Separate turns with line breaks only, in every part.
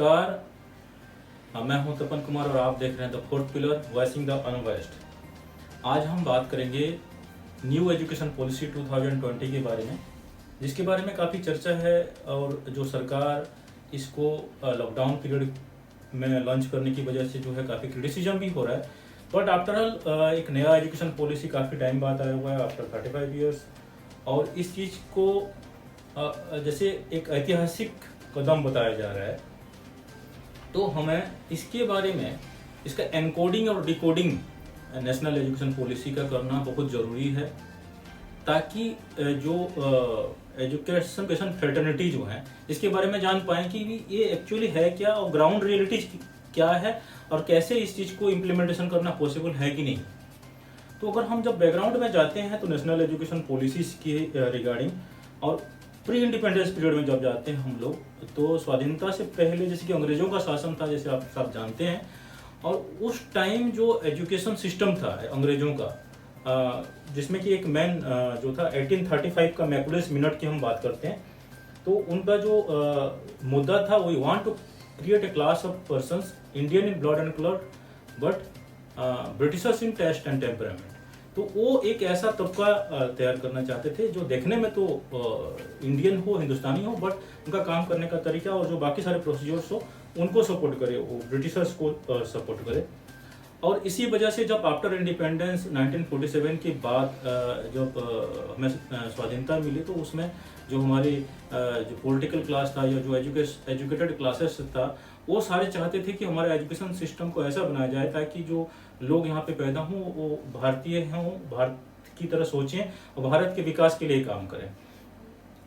नमस्कार। मैं हूं तपन कुमार और आप देख रहे हैं the fourth pillar voicing the अनवॉइस्ड। आज हम बात करेंगे न्यू एजुकेशन पॉलिसी 2020 के बारे में, जिसके बारे में काफ़ी चर्चा है और जो सरकार इसको लॉकडाउन पीरियड में लॉन्च करने की वजह से जो है काफ़ी क्रिटिसिज्म भी हो रहा है। बट आफ्टर ऑल एक नया एजुकेशन पॉलिसी काफ़ी टाइम बाद आया हुआ है, आफ्टर 35 ईयर्स, और इस चीज़ को जैसे एक ऐतिहासिक कदम बताया जा रहा है। तो हमें इसके बारे में इसका एनकोडिंग और डिकोडिंग नेशनल एजुकेशन पॉलिसी का करना बहुत ज़रूरी है, ताकि जो एजुकेशन फ्रेटर्निटी जो है इसके बारे में जान पाएँ कि भी ये एक्चुअली है क्या और ग्राउंड रियलिटीज क्या है और कैसे इस चीज़ को इम्प्लीमेंटेशन करना पॉसिबल है कि नहीं। तो अगर हम जब बैकग्राउंड में जाते हैं तो नेशनल एजुकेशन पॉलिसीज की रिगार्डिंग और प्री इंडिपेंडेंस पीरियड में जब जाते हैं हम लोग, तो स्वाधीनता से पहले जैसे कि अंग्रेजों का शासन था, जैसे आप सब जानते हैं, और उस टाइम जो एजुकेशन सिस्टम था अंग्रेजों का, जिसमें कि एक मैन जो था 1835 का मैकुलस मिनट की हम बात करते हैं, तो उनका जो मुद्दा था वही want to create a class of persons Indian in blood and colour but Britishers in taste and temperament. तो वो एक ऐसा तबका तैयार करना चाहते थे जो देखने में तो इंडियन हो, हिंदुस्तानी हो, बट उनका काम करने का तरीका और जो बाकी सारे प्रोसीजर्स हो उनको सपोर्ट करे, वो ब्रिटिशर्स को सपोर्ट करे। और इसी वजह से जब आफ्टर इंडिपेंडेंस 1947 के बाद जब हमें स्वाधीनता मिली, तो उसमें जो हमारी जो पॉलिटिकल क्लास था या जो एजुकेटेड क्लासेस था, वो सारे चाहते थे कि हमारे एजुकेशन सिस्टम को ऐसा बनाया जाए ताकि जो लोग यहाँ पे पैदा हों वो भारतीय हों, भारत की तरह सोचें और भारत के विकास के लिए काम करें।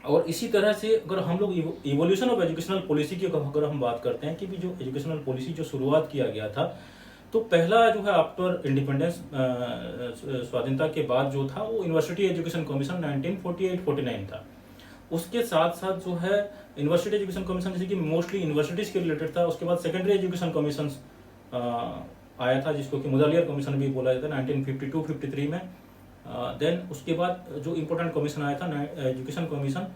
और इसी तरह से अगर हम लोग इवोल्यूशन ऑफ एजुकेशनल पॉलिसी की अगर हम बात करते हैं कि भी जो एजुकेशनल पॉलिसी जो शुरुआत किया गया था, तो पहला जो है आफ्टर इंडिपेंडेंस स्वाधीनता के बाद जो था वो यूनिवर्सिटी एजुकेशन कमीशन 1948-49 था। उसके साथ साथ जो है यूनिवर्सिटी एजुकेशन कमीशन जैसे कि मोस्टली यूनिवर्सिटीज के रिलेटेड था। उसके बाद सेकेंडरी एजुकेशन कमीशन आया था, जिसको कि मुदालियर कमीशन भी बोला जाता है 1952-53 में। देन उसके बाद जो इम्पोर्टेंट कमीशन आया था एजुकेशन कमीशन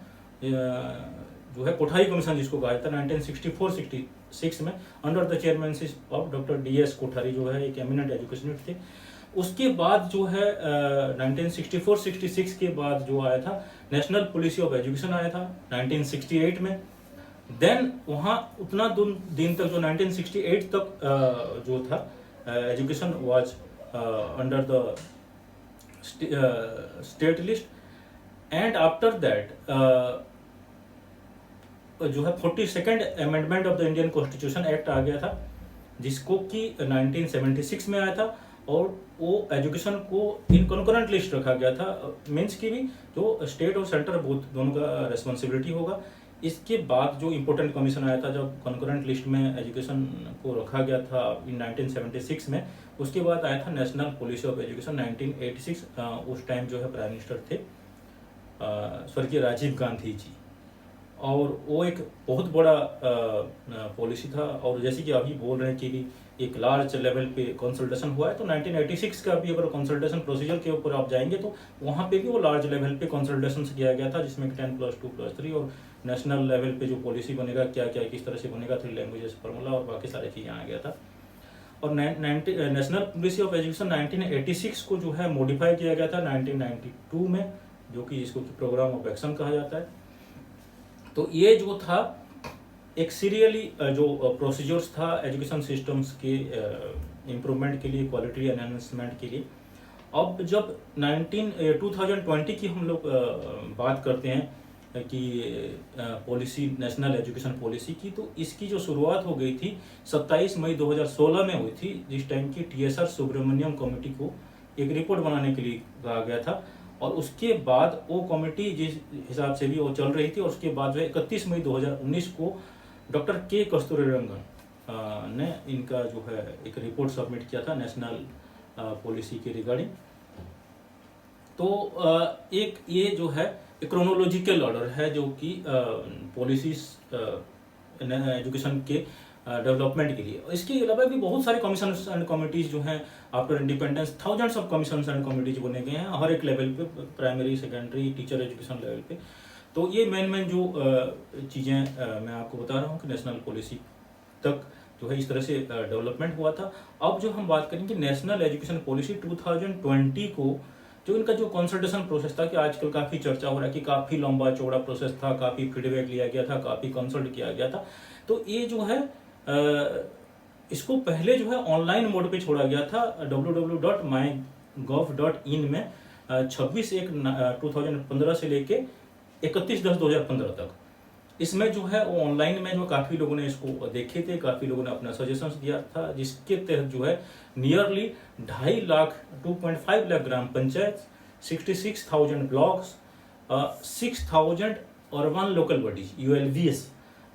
जो है कोठारी कमीशन जिसको कहा जाता है 1964-66 में, under the chairmanship of doctor DS Kothari, जो है एक एमिनेंट एजुकेशनिस्ट थे। उसके बाद जो है 1964-66 के बाद जो आया था नेशनल पॉलिसी ऑफ एजुकेशन आया था 1968 में। देन वहाँ उतना दिन तक जो 1968 तक जो था education was under the state list, and after that जो है 42nd amendment of the Indian constitution act आ गया था, जिसको कि 1976 में आया था, और वो एजुकेशन को इन कॉन्करेंट लिस्ट रखा गया था। मीन्स की भी जो स्टेट और सेंटर दोनों का रेस्पॉन्सिबिलिटी होगा। इसके बाद जो इम्पोर्टेंट कमीशन आया था जब कॉन्करेंट लिस्ट में एजुकेशन को रखा गया था इन 1976 में, उसके बाद आया था नेशनल पॉलिसी ऑफ एजुकेशन 1986। उस टाइम जो है प्राइम मिनिस्टर थे स्वर्गीय राजीव गांधी जी, और वो एक बहुत बड़ा पॉलिसी था। और जैसे कि अभी बोल रहे हैं कि भी एक लार्ज लेवल पे कंसल्टेशन हुआ है, तो 1986 का भी अगर कंसल्टेशन प्रोसीजर के ऊपर आप जाएंगे तो वहाँ पे भी वो लार्ज लेवल पे कंसल्टेशन किया गया था, जिसमें 10+2+3 और नेशनल लेवल पे जो पॉलिसी बनेगा क्या क्या किस तरह से बनेगा, 3 लैंग्वेजेस फार्मूला और बाकी सारी चीज़ें आ गया था। और नेशनल पॉलिसी ऑफ एजुकेशन 1986 को जो है मॉडिफाई किया गया था 1992 में, जो कि इसको प्रोग्राम ऑफ एक्शन कहा जाता है। तो ये जो था एक सीरियली जो प्रोसीजर्स था एजुकेशन सिस्टम्स के इम्प्रूवमेंट के लिए, क्वालिटी एनहांसमेंट के लिए। अब जब 2020 की हम लोग बात करते हैं कि पॉलिसी नेशनल एजुकेशन पॉलिसी की, तो इसकी जो शुरुआत हो गई थी 27 मई 2016 में हुई थी, जिस टाइम की TSR सुब्रमण्यम कमेटी को एक रिपोर्ट बनाने के लिए कहा गया था। और उसके बाद वो कमेटी जिस हिसाब से भी वो चल रही थी, और उसके बाद जो है 31 मई 2019 को डॉक्टर के कस्तूरीरंगन ने इनका जो है एक रिपोर्ट सबमिट किया था नेशनल पॉलिसी के रिगार्डिंग। तो एक ये जो है एक क्रोनोलॉजिकल ऑर्डर है जो कि पॉलिसीज एजुकेशन के डेवलपमेंट के लिए। इसके अलावा भी बहुत सारे कमीशन एंड कमिटीज जो हैं after independence, thousands of commission and committees बने गए हैं हर एक लेवल पे, primary, secondary, teacher education level पे। तो ये मेन जो चीज़ें मैं आपको बता रहा हूँ कि नेशनल पॉलिसी तक जो है इस तरह से डेवलपमेंट हुआ था। अब जो हम बात करेंगे नेशनल एजुकेशन पॉलिसी 2020 को, जो इनका जो कंसल्टेशन प्रोसेस था, कि आजकल काफ़ी चर्चा हो रहा है कि काफ़ी लंबा चौड़ा प्रोसेस था, काफ़ी फीडबैक लिया गया था, काफ़ी कंसल्ट किया गया था। तो ये जो है इसको पहले जो है ऑनलाइन मोड पे छोड़ा गया था www.mygov.in में 26/1/2015 से लेके 31/10/2015 तक। इसमें जो है वो ऑनलाइन में जो काफ़ी लोगों ने इसको देखे थे, काफ़ी लोगों ने अपना सजेशंस दिया था, जिसके तहत जो है nearly 2.5 lakh 2.5 lakh gram panchayat, 66,000 blocks, 6,000 urban local bodies ULBs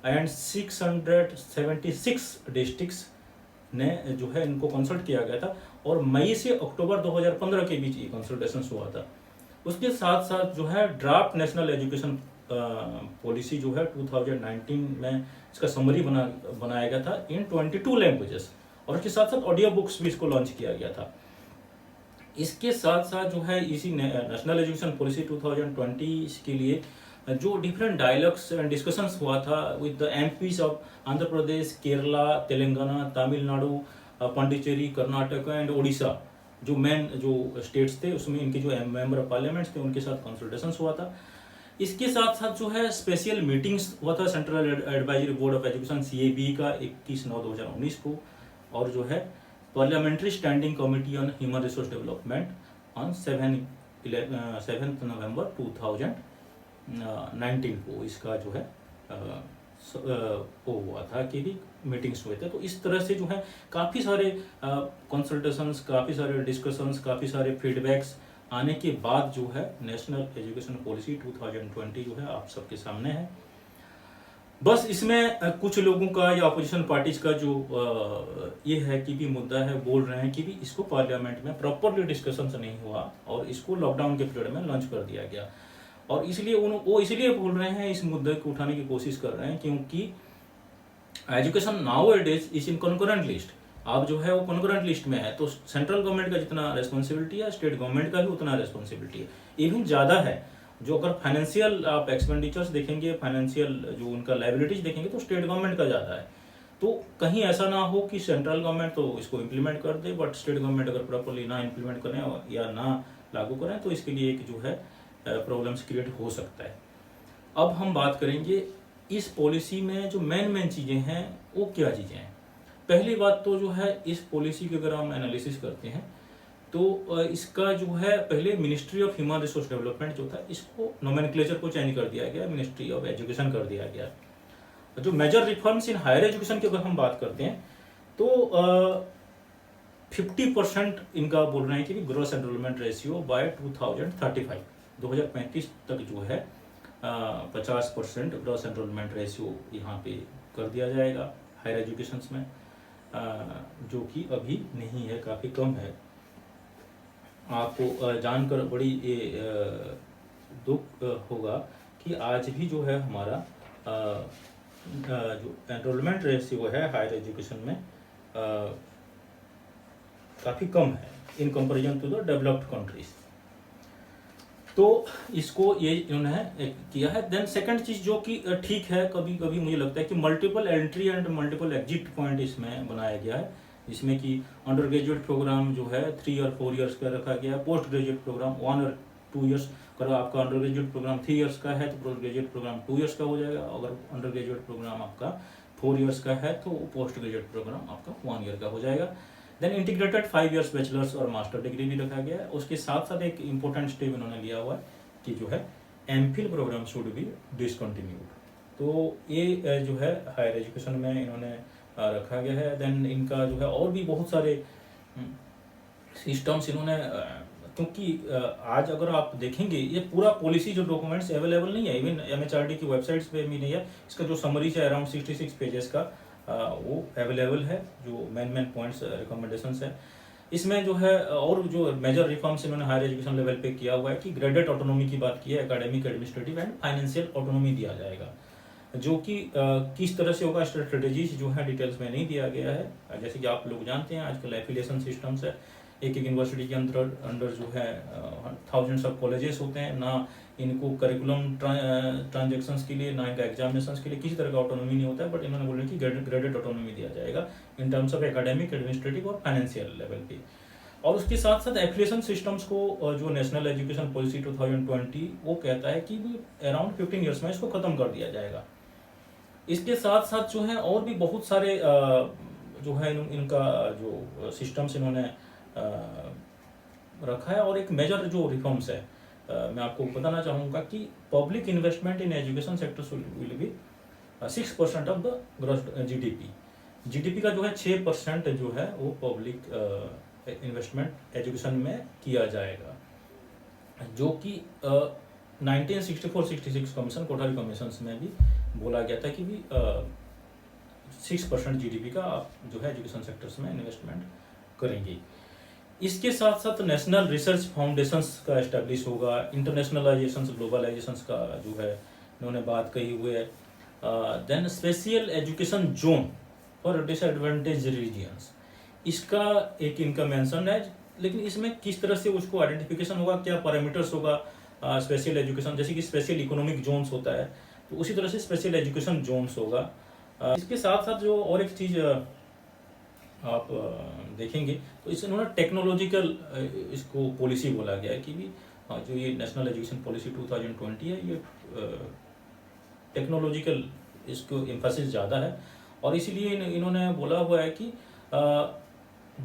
and 676 districts ने जो है इनको कंसल्ट किया गया था, और मई से अक्टूबर 2015 के बीच ये कंसल्टेशन हुआ था। उसके साथ साथ जो है ड्राफ्ट नेशनल एजुकेशन पॉलिसी जो है 2019 में इसका समरी बनाया गया था इन 22 लैंग्वेजेस, और उसके साथ साथ ऑडियो बुक्स भी इसको लॉन्च किया गया था। इसके साथ साथ जो है इसी नेशनल एजुकेशन पॉलिसी 2020 के लिए जो डिफरेंट डायलॉग्स एंड डिस्कशंस हुआ था with the MPs of Andhra Pradesh, Kerala, Telangana, Tamil Nadu, Pondicherry, Karnataka and Odisha, जो मेन जो स्टेट्स थे, उसमें इनके जो मेंबर ऑफ पार्लियामेंट्स थे उनके साथ कंसल्टेशंस हुआ था। इसके साथ साथ जो है स्पेशल मीटिंग्स हुआ था central advisory board of education CAB का 21/9/2019 को, और जो है parliamentary standing committee on human resource development on 7 नवंबर 2019 को इसका जो है वो हुआ था कि भी मीटिंग्स हुए थे। तो इस तरह से जो है काफ़ी सारे कंसल्टेशंस, काफ़ी सारे डिस्कशंस, काफ़ी सारे फीडबैक्स आने के बाद जो है नेशनल एजुकेशन पॉलिसी 2020 जो है आप सबके सामने है। बस इसमें कुछ लोगों का या अपोजिशन पार्टीज का जो ये है कि भी मुद्दा है, बोल रहे हैं कि भी इसको पार्लियामेंट में प्रॉपरली डिस्कशन नहीं हुआ और इसको लॉकडाउन के पीरियड में लॉन्च कर दिया गया, और इसलिए वो इसलिए बोल रहे हैं, इस मुद्दे को उठाने की कोशिश कर रहे हैं क्योंकि education nowadays is in concurrent list. आप जो है वो कॉन्करेंट लिस्ट में है, तो सेंट्रल गवर्नमेंट का जितना रेस्पॉन्सिबिलिटी है स्टेट गवर्नमेंट का भी उतना रेस्पॉन्सिबिलिटी है, इवन ज़्यादा है। जो अगर फाइनेंशियल आप एक्सपेंडिचर्स देखेंगे, फाइनेंशियल जो उनका लाइबिलिटीज देखेंगे, तो स्टेट गवर्नमेंट का ज़्यादा है। तो कहीं ऐसा ना हो कि सेंट्रल गवर्नमेंट तो इसको इम्प्लीमेंट कर दे, बट स्टेट गवर्नमेंट अगर प्रॉपरली ना इम्प्लीमेंट करें या ना लागू करें तो इसके लिए एक जो है प्रॉब्लम्स क्रिएट हो सकता है। अब हम बात करेंगे इस पॉलिसी में जो मेन चीज़ें हैं वो क्या चीज़ें हैं। पहली बात तो जो है इस पॉलिसी की अगर हम एनालिसिस करते हैं तो इसका जो है पहले ministry of human resource development जो था, इसको नोमेनक्लेचर को चेंज कर दिया गया, मिनिस्ट्री ऑफ एजुकेशन कर दिया गया। जो major reforms in higher education की अगर हम बात करते हैं तो 50% इनका बोल रहे हैं कि ग्रॉस एनरोलमेंट रेशियो बाय 2035 तक जो है 50% ग्रॉस एनरोलमेंट रेशियो यहाँ पे कर दिया जाएगा हायर एजुकेशन में, जो कि अभी नहीं है, काफ़ी कम है। आपको जानकर बड़ी दुख होगा कि आज भी जो है हमारा जो एनरोलमेंट रेशियो है हायर एजुकेशन में काफ़ी कम है in comparison to the developed countries. तो इसको ये इन्होंने किया है। देन सेकंड चीज़ जो कि ठीक है, कभी कभी मुझे लगता है कि multiple entry and multiple exit point इसमें बनाया गया है, जिसमें कि अंडर ग्रेजुएट प्रोग्राम जो है 3 और 4 इयर्स का रखा गया है, पोस्ट ग्रेजुएट प्रोग्राम 1 और 2 इयर्स। अगर आपका अंडर ग्रेजुएट प्रोग्राम 3 इयर्स का है तो पोस्ट ग्रेजुएट प्रोग्राम 2 इयर्स का हो जाएगा। अगर अंडर ग्रेजुएट प्रोग्राम आपका 4 इयर्स का है तो पोस्ट ग्रेजुएट प्रोग्राम आपका 1 ईयर का हो जाएगा। देन इंटीग्रेटेड 5 इयर्स बैचलर्स और मास्टर डिग्री भी रखा गया है। उसके साथ साथ एक इम्पोर्टेंट स्टेप इन्होंने लिया हुआ है कि जो है MPhil programme should be discontinued. तो ये जो है हायर एजुकेशन में इन्होंने रखा गया है। देन इनका जो है और भी बहुत सारे सिस्टम्स इन्होंने, क्योंकि आज अगर आप देखेंगे ये पूरा पॉलिसी जो डॉक्यूमेंट्स अवेलेबल नहीं है, इवन MHRD की वेबसाइट्स पे भी नहीं है। इसका जो समरीज है अराउंड 66 पेजेस का वो अवेलेबल है, जो मेन पॉइंट्स रिकमेंडेशंस है। इसमें जो है और जो मेजर रिफॉर्म्स इन्होंने हायर एजुकेशन लेवल पे किया हुआ है कि ग्रेडेड ऑटोनॉमी की बात की है, academic, administrative and financial autonomy दिया जाएगा, जो कि किस तरह से होगा स्ट्रेटेजीज जो है डिटेल्स में नहीं दिया गया है। जैसे कि आप लोग जानते हैं आजकल एफिलिएशन सिस्टम्स है, एक एक यूनिवर्सिटी के अंदर अंडर जो है थाउजेंड्स ऑफ कॉलेजेस होते हैं, ना इनको करिकुलम ट्रांजेक्शन्स के लिए, ना इनका एग्जामिनेशंस के लिए किसी तरह का ऑटोनॉमी नहीं होता है, बट इन्होंने बोला कि ग्रेडेड ऑटोनॉमी दिया जाएगा in terms of academic, administrative और फाइनेंशियल लेवल पे। और उसके साथ साथ एफिलिएशन सिस्टम्स को जो नेशनल एजुकेशन पॉलिसी 2020 वो कहता है कि अराउंड 15 ईयर्स में इसको खत्म कर दिया जाएगा। इसके साथ साथ जो है और भी बहुत सारे जो है इनका जो सिस्टम्स इन्होंने रखा है। और एक मेजर जो रिफॉर्म्स है मैं आपको बताना चाहूँगा कि public investment in education sector will be 6% of the gross GDP का जो है 6% जो है वो पब्लिक इन्वेस्टमेंट एजुकेशन में किया जाएगा, जो कि 1964-66 कमीशन, कोठारी कमीशन में भी बोला गया था कि भी 6% जीडीपी का आप जो है एजुकेशन सेक्टर्स में इन्वेस्टमेंट करेंगे। इसके साथ साथ नेशनल रिसर्च फाउंडेशंस का एस्टेब्लिश होगा, इंटरनेशनलाइजेशन ग्लोबलाइजेशन का जो है इन्होंने बात कही हुई है। Then special education zone for disadvantage regions, इसका एक इनका मेंशन है, लेकिन इसमें किस तरह से उसको आइडेंटिफिकेशन होगा, क्या पैरामीटर्स होगा स्पेशल एजुकेशन, जैसे कि स्पेशल इकोनॉमिक जोन्स होता है तो उसी तरह से स्पेशल एजुकेशन जोन्स होगा। इसके साथ साथ जो और एक चीज़ आप देखेंगे तो इसे इन्होंने टेक्नोलॉजिकल इसको पॉलिसी बोला गया है कि भी जो ये नेशनल एजुकेशन पॉलिसी 2020 है ये टेक्नोलॉजिकल इसको एम्फेसिस ज़्यादा है। और इसीलिए इन्होंने बोला हुआ है कि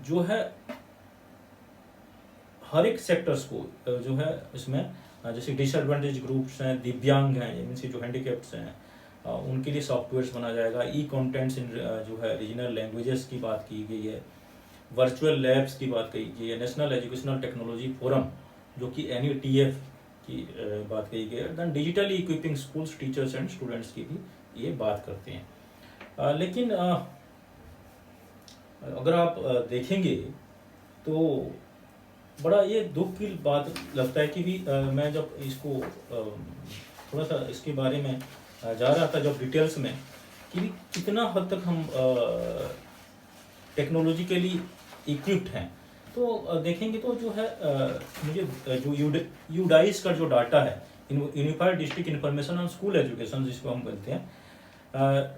जो है हर एक सेक्टर्स को जो है इसमें जैसे डिसएडवांटेज ग्रुप्स हैं, दिव्यांग हैं, इनसे जो हैंडीकैप्स हैं उनके लिए सॉफ्टवेयर्स बना जाएगा। ई कंटेंट्स इन जो है रीजनल लैंग्वेजेस की बात की गई है, वर्चुअल लैब्स की बात कही गई है, नेशनल एजुकेशनल टेक्नोलॉजी फोरम जो कि NETF की बात कही गई है, then digitally equipping schools, teachers and students की भी ये बात करते हैं। लेकिन अगर आप देखेंगे तो बड़ा ये दुख की बात लगता है कि भी मैं जब इसको थोड़ा सा इसके बारे में जा रहा था जब डिटेल्स में कि कितना हद तक हम टेक्नोलॉजिकली इक्विप्ड हैं, तो देखेंगे तो जो है मुझे जो यूडाइस का जो डाटा है, unified district information on school education जिसको हम बोलते हैं,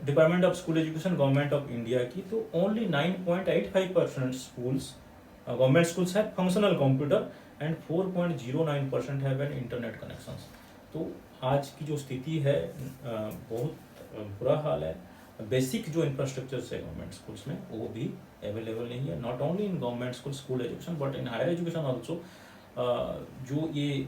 department of school education government of India की, तो only 9.85% schools government schools have functional computer and 4.09% have an internet connections. तो आज की जो स्थिति है बहुत बुरा हाल है। बेसिक जो इंफ्रास्ट्रक्चर्स है गवर्नमेंट स्कूल्स में वो भी अवेलेबल नहीं है, not only in government school education but in higher education also. जो ये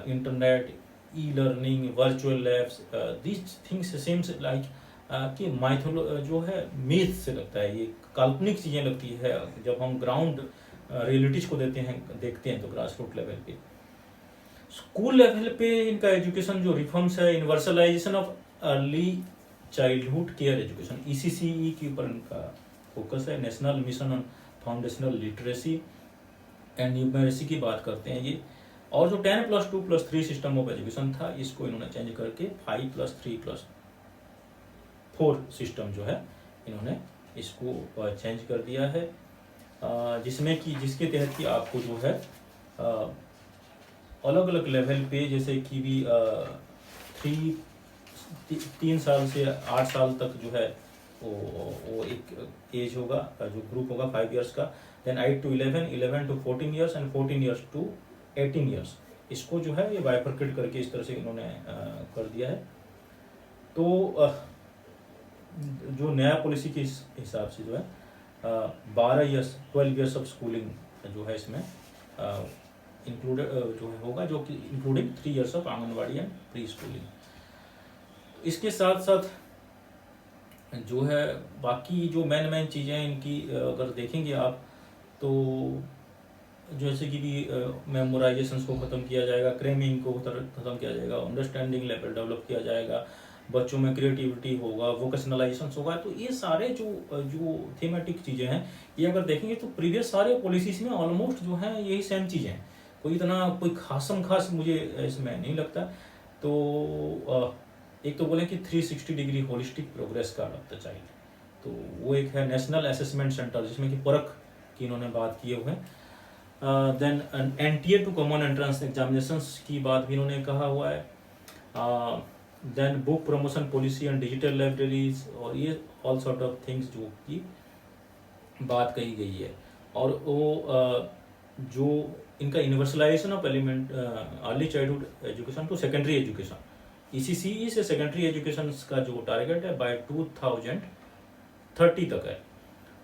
internet, e learning, virtual labs, this things seems like कि माइथोलो जो है मीथ से लगता है, ये काल्पनिक चीज़ें लगती है जब हम ग्राउंड रियलिटीज को देखते हैं तो ग्रास रूट लेवल पे। स्कूल लेवल पे इनका एजुकेशन जो रिफॉर्म्स है, universalization of early childhood care education ECCE के ऊपर इनका फोकस है। National mission on foundational literacy and numeracy की बात करते हैं ये। और जो 10+2+3 सिस्टम ऑफ एजुकेशन था इसको इन्होंने चेंज करके 5+3+4 सिस्टम जो है इन्होंने इसको चेंज कर दिया है, जिसमें कि जिसके तहत कि आपको जो है अलग अलग लेवल पे जैसे कि भी 3 साल से 8 साल तक जो है वो एक एज होगा, जो ग्रुप होगा 5 इयर्स का, देन 8 to 11, 11 to 14 years and 14 years to 18 years, इसको जो है ये बाइफरकेट करके इस तरह से इन्होंने कर दिया है। तो जो नया पॉलिसी के हिसाब से जो है 12 ईयर्स ऑफ स्कूलिंग जो है इसमें इंक्लूडेड जो है होगा, जो कि including 3 years of anganwadi and pre schooling. इसके साथ साथ जो है बाकी जो मेन चीज़ें इनकी अगर देखेंगे आप तो जैसे कि भी मेमोराइजेशन को ख़त्म किया जाएगा, क्रेमिंग को ख़त्म किया जाएगा, अंडरस्टैंडिंग लेवल डेवलप किया जाएगा, बच्चों में क्रिएटिविटी होगा, वोकेशनलाइजेशन होगा। तो ये सारे जो थीमेटिक चीज़ें हैं ये अगर देखेंगे तो प्रीवियस सारे पॉलिसीज में ऑलमोस्ट जो है यही सेम चीज़ें हैं, कोई इतना कोई खास मुझे इसमें नहीं लगता। तो एक तो बोले कि 360 degree holistic progress card of the child, तो वो एक है नेशनल असेसमेंट सेंटर जिसमें कि परख की इन्होंने बात किए हुए हैं। Then NTA to common entrance examinations की बात भी इन्होंने कहा हुआ है, then book promotion policy and digital libraries, और ये ऑल सॉर्ट ऑफ थिंग्स जो की बात कही गई है। और वो जो इनका universalisation of element early childhood education to secondary education, ECCE से सेकेंडरी एजुकेशन का जो टारगेट है बाय 2030 तक है।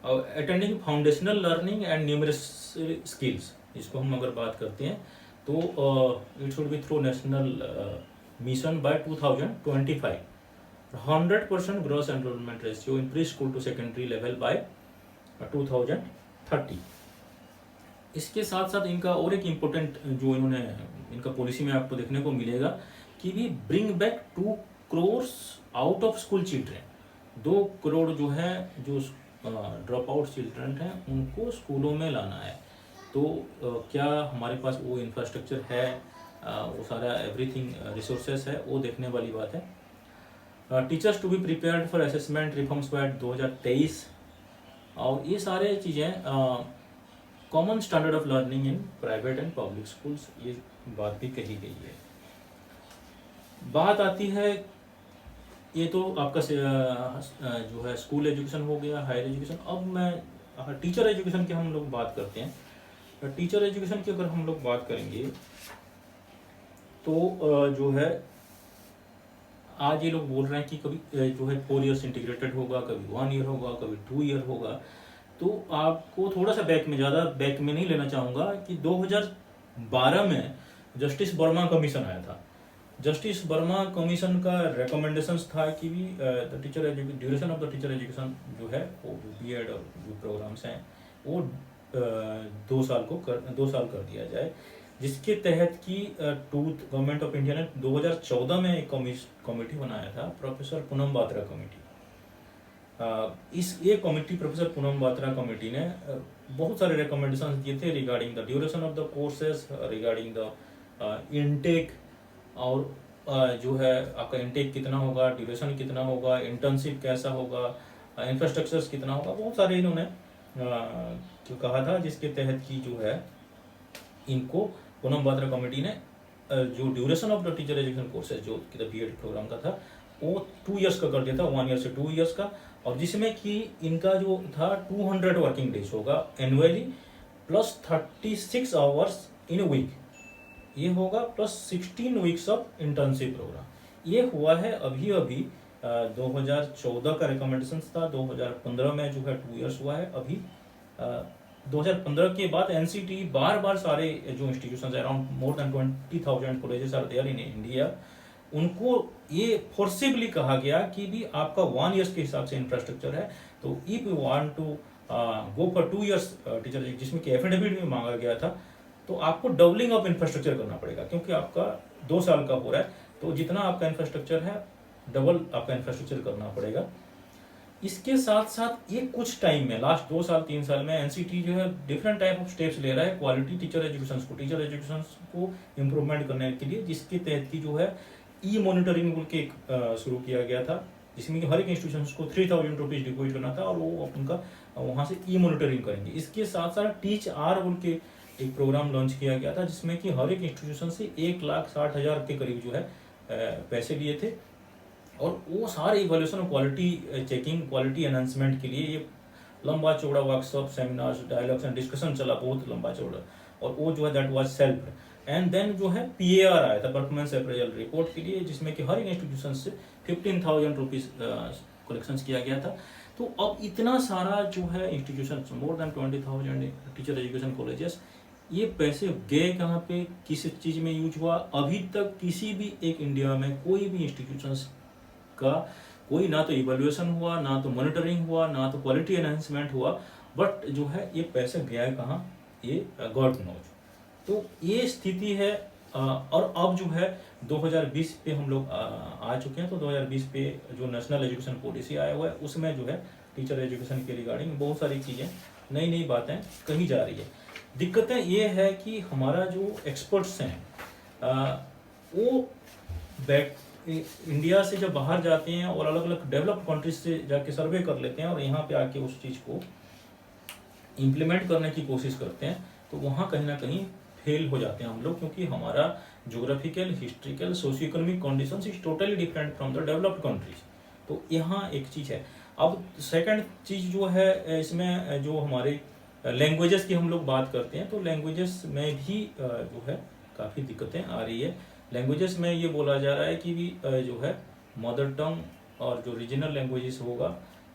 और attending foundational learning and numerous skills, इसको हम अगर बात करते हैं तो it should be through national mission by 2025, 100% gross enrolment ratio in preschool to secondary level by 2030। इसके साथ साथ इनका और एक इम्पोर्टेंट जो इन्होंने इनका पॉलिसी में आपको देखने को मिलेगा कि भी bring back 2 crore out of school children, 2 crore जो है जो ड्रॉप आउट चिल्ड्रन हैं उनको स्कूलों में लाना है। तो क्या हमारे पास वो इंफ्रास्ट्रक्चर है, वो सारा एवरीथिंग रिसोर्सेस है, वो देखने वाली बात है। Teachers to be prepared for assessment reform squad 2023, और ये सारे चीज़ें common standard of learning in private and public schools, ये बात भी कही गई है। बात आती है, ये तो आपका जो है स्कूल एजुकेशन हो गया, हायर एजुकेशन। अब मैं टीचर एजुकेशन की हम लोग बात करते हैं। टीचर एजुकेशन की अगर हम लोग बात करेंगे तो जो है आज ये लोग बोल रहे हैं कि कभी जो है 4 इयर्स इंटीग्रेटेड होगा, कभी 1 ईयर होगा, कभी 2 ईयर होगा। तो आपको थोड़ा सा ज़्यादा बैक में नहीं लेना चाहूँगा कि 2012 में जस्टिस वर्मा कमीशन आया था। जस्टिस वर्मा कमीशन का रिकमेंडेशंस था कि भी the teacher duration of the teacher education जो है वो BEd और जो प्रोग्राम्स हैं वो 2 साल कर दिया जाए, जिसके तहत कि गवर्नमेंट ऑफ इंडिया ने 2014 में एक कमेटी बनाया था, प्रोफेसर पूनम बात्रा कमेटी। ये committee, professor Poonam Batra committee ने बहुत सारे रिकमेंडेशंस दिए थे regarding the duration of the courses, regarding the intake, और जो है आपका इनटेक कितना होगा, ड्यूरेशन कितना होगा, इंटर्नशिप कैसा होगा, इंफ्रास्ट्रक्चर्स कितना होगा, बहुत सारे इन्होंने कहा था, जिसके तहत की जो है इनको पूनम बात्रा कमेटी ने जो duration of the teacher education courses जो कि BEd प्रोग्राम का था वो 2 इयर्स का कर दिया था, 1 ईयर से 2 इयर्स का, और जिसमें कि इनका जो था 200 वर्किंग डेज होगा annually plus 36 hours in a week, ये होगा plus 16 weeks of internship programme. ये हुआ है अभी 2014 का रिकमेंडेशंस था, 2015 में जो है 2 इयर्स हुआ है। अभी 2015 के बाद NCT बार सारे जो institutions around more than 20,000 colleges are there in India, उनको ये फोर्सिबली कहा गया कि भी आपका 1 ईयर्स के हिसाब से इंफ्रास्ट्रक्चर है, तो if you want to go for 2 years teacher, जिसमें कि एफिडेविट में मांगा गया था, तो आपको डबलिंग ऑफ इंफ्रास्ट्रक्चर करना पड़ेगा, क्योंकि आपका 2 साल का हो रहा है, तो जितना आपका इंफ्रास्ट्रक्चर है डबल आपका इंफ्रास्ट्रक्चर करना पड़ेगा। इसके साथ साथ ये कुछ टाइम में, लास्ट 2 साल 3 साल में NCT जो है डिफरेंट टाइप ऑफ स्टेप्स ले रहा है क्वालिटी टीचर एजुकेशन को इम्प्रूवमेंट करने के लिए, जिसके तहत की जो है मॉनिटरिंग बोल के शुरू किया गया था, जिसमें कि हर एक इंस्टीट्यूशन को 3,000 रुपीज डिपॉजिट करना था और वो उनका वहाँ से मॉनिटरिंग करेंगे। इसके साथ साथ टीच आर बोल के एक प्रोग्राम लॉन्च किया गया था, जिसमें कि हर एक इंस्टीट्यूशन से 1,60,000 के करीब जो है पैसे लिए थे, और वो सारे इवैल्यूएशन और क्वालिटी चेकिंग, क्वालिटी एनहांसमेंट के लिए ये लंबा चौड़ा workshop, seminars, dialogues and discussion चला, बहुत लंबा चौड़ा, और वो जो है that was self. And then जो है PAR आया था, परफॉर्मेंस अप्रेजल रिपोर्ट के लिए, जिसमें कि हर एक इंस्टीट्यूशन से 15,000 रुपीज कलेक्शन किया गया था। तो अब इतना सारा जो है इंस्टीट्यूशन, मोर देन 20,000 टीचर एजुकेशन कॉलेजेस, ये पैसे गए कहाँ पे, किस चीज़ में यूज हुआ? अभी तक किसी भी एक इंडिया में कोई भी इंस्टीट्यूशंस का कोई ना तो इवैल्यूएशन हुआ, ना तो मॉनिटरिंग हुआ, ना तो क्वालिटी एनहांसमेंट हुआ, बट जो है ये पैसे गया है कहाँ, ये गॉड नोज। तो ये स्थिति है। और अब जो है 2020 पे हम लोग आ चुके हैं, तो 2020 पे जो नेशनल एजुकेशन पॉलिसी आया हुआ है, उसमें जो है टीचर एजुकेशन के रिगार्डिंग बहुत सारी चीज़ें, नई बातें कही जा रही है। दिक्कतें ये है कि हमारा जो एक्सपर्ट्स हैं वो इंडिया से जब बाहर जाते हैं और अलग अलग डेवलप्ड कंट्रीज से जाके सर्वे कर लेते हैं और यहाँ पे आके उस चीज़ को इम्प्लीमेंट करने की कोशिश करते हैं, तो वहाँ कहीं ना कहीं फेल हो जाते हैं हम लोग, क्योंकि हमारा geographical, historical, socio economic conditions is totally different from the developed countries. तो यहाँ एक चीज़ है। अब सेकंड चीज़ जो है इसमें, जो हमारे लैंग्वेजेस की हम लोग बात करते हैं, तो लैंग्वेजेस में भी जो है काफ़ी दिक्कतें आ रही है। लैंग्वेजेस में ये बोला जा रहा है कि भी जो है मदर टंग और जो रीजनल लैंग्वेजेस होगा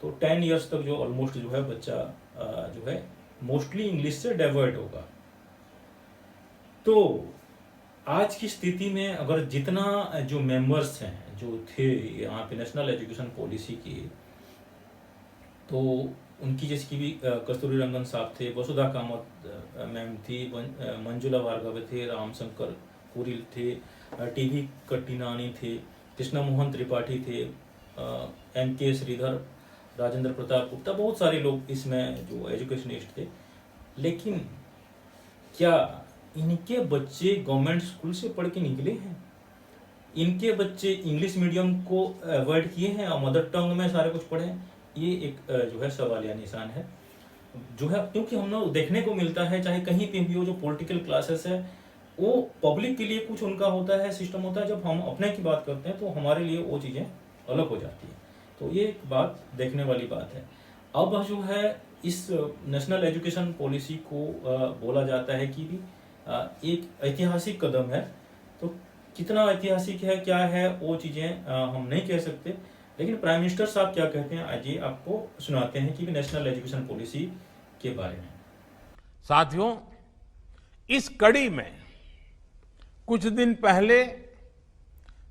तो 10 इयर्स तक जो ऑलमोस्ट जो है बच्चा जो है मोस्टली इंग्लिश से डाइवर्ट होगा। तो आज की स्थिति में अगर जितना जो मेंबर्स हैं जो थे यहाँ पे नेशनल एजुकेशन पॉलिसी के, तो उनकी जैसे कि भी कस्तूरी रंगन साहब थे, वसुधा कामत मैम थी, मंजुला भार्गव थे, रामशंकर कुरिल थे, टीवी कट्टिनानी थे, कृष्णा मोहन त्रिपाठी थे, MK श्रीधर, राजेंद्र प्रताप गुप्ता, बहुत सारे लोग इसमें जो एजुकेशनिस्ट थे। लेकिन क्या इनके बच्चे गवर्नमेंट स्कूल से पढ़ के निकले हैं? इनके बच्चे इंग्लिश मीडियम को अवॉइड किए हैं और मदर टंग में सारे कुछ पढ़े? ये एक जो है सवालिया निशान है जो है, क्योंकि हम लोग देखने को मिलता है चाहे कहीं पे भी हो, जो पॉलिटिकल क्लासेस है वो पब्लिक के लिए कुछ उनका होता है, सिस्टम होता है, जब हम अपने की बात करते हैं तो हमारे लिए वो चीज़ें अलग हो जाती हैं। तो ये एक बात देखने वाली बात है। अब जो है इस नेशनल एजुकेशन पॉलिसी को बोला जाता है कि भी एक ऐतिहासिक कदम है। तो कितना ऐतिहासिक है, क्या है, वो चीज़ें हम नहीं कह सकते, लेकिन प्राइम मिनिस्टर साहब क्या कहते हैं आइए आपको सुनाते हैं कि नेशनल एजुकेशन पॉलिसी के बारे में।
साथियों, इस कड़ी में कुछ दिन पहले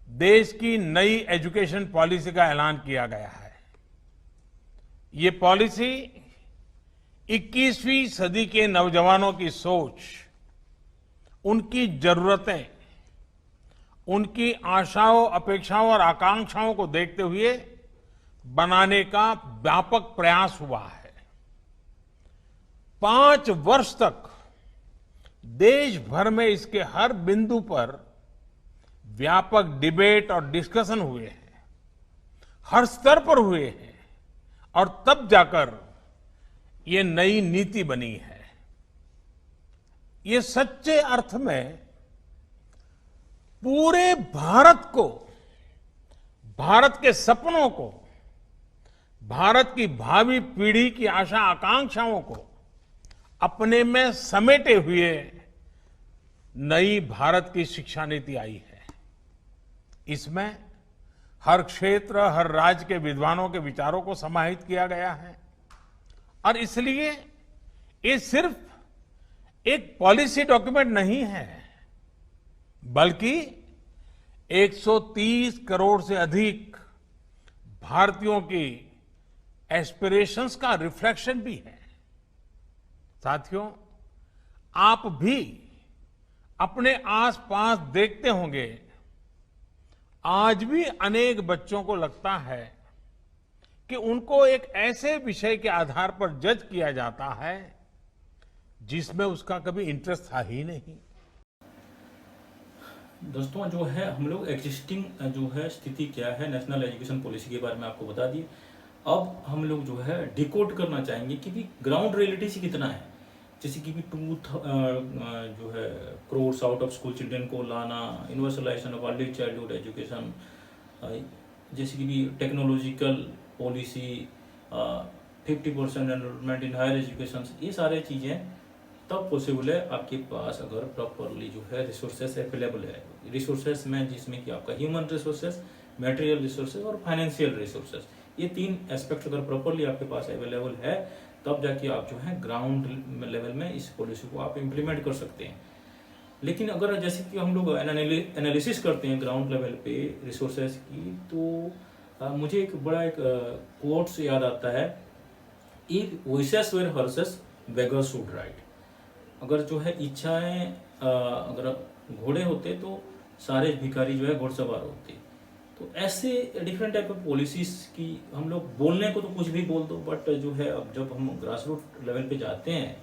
देश की नई एजुकेशन पॉलिसी का ऐलान किया गया है। ये पॉलिसी 21वीं सदी के नौजवानों की सोच, उनकी जरूरतें, उनकी आशाओं, अपेक्षाओं और आकांक्षाओं को देखते हुए बनाने का व्यापक प्रयास हुआ है। 5 वर्ष तक देश भर में इसके हर बिंदु पर व्यापक डिबेट और डिस्कशन हुए हैं, हर स्तर पर हुए हैं, और तब जाकर ये नई नीति बनी है। ये सच्चे अर्थ में पूरे भारत को, भारत के सपनों को, भारत की भावी पीढ़ी की आशा आकांक्षाओं को अपने में समेटे हुए नई भारत की शिक्षा नीति आई है। इसमें हर क्षेत्र, हर राज्य के विद्वानों के विचारों को समाहित किया गया है, और इसलिए ये सिर्फ एक पॉलिसी डॉक्यूमेंट नहीं है, बल्कि 130 करोड़ से अधिक भारतीयों की एस्पिरेशंस का रिफ्लेक्शन भी है। साथियों, आप भी अपने आसपास देखते होंगे, आज भी अनेक बच्चों को लगता है कि उनको एक ऐसे विषय के आधार पर जज किया जाता है जिसमें उसका कभी इंटरेस्ट था ही नहीं।
दोस्तों, जो है हम लोग एग्जिस्टिंग जो है स्थिति क्या है नेशनल एजुकेशन पॉलिसी के बारे में आपको बता दिए। अब हम लोग जो है डिकोड करना चाहेंगे कि भी ग्राउंड रियलिटी से कितना है। जैसे कि भी 2 जो है crore out of school children को लाना, universalisation of early childhood education, जैसे कि भी technological policy, 50% enrolment in higher education, ये सारे चीज़ें तब पॉसिबल है आपके पास अगर प्रॉपरली जो है रिसोर्सेस अवेलेबल है। रिसोर्सेस में जिसमें कि आपका ह्यूमन रिसोर्सेस, मटेरियल रिसोर्सेस और फाइनेंशियल रिसोर्सेस, ये 3 एस्पेक्ट अगर प्रॉपरली आपके पास अवेलेबल है, तब जाके आप जो है ग्राउंड लेवल में इस पॉलिसी को आप इम्प्लीमेंट कर सकते हैं। लेकिन अगर जैसे कि हम लोग एनालिसिस करते हैं ग्राउंड लेवल पे रिसोर्सेज की, तो मुझे एक बड़ा एक कोट से याद आता है, if wishes were horses beggars should ride. अगर जो है इच्छाएं अगर घोड़े होते तो सारे भिखारी जो है घोड़सवार होते। तो ऐसे डिफरेंट टाइप ऑफ पॉलिसीज की हम लोग बोलने को तो कुछ भी बोल दो, बट जो है अब जब हम ग्रास रूट लेवल पे जाते हैं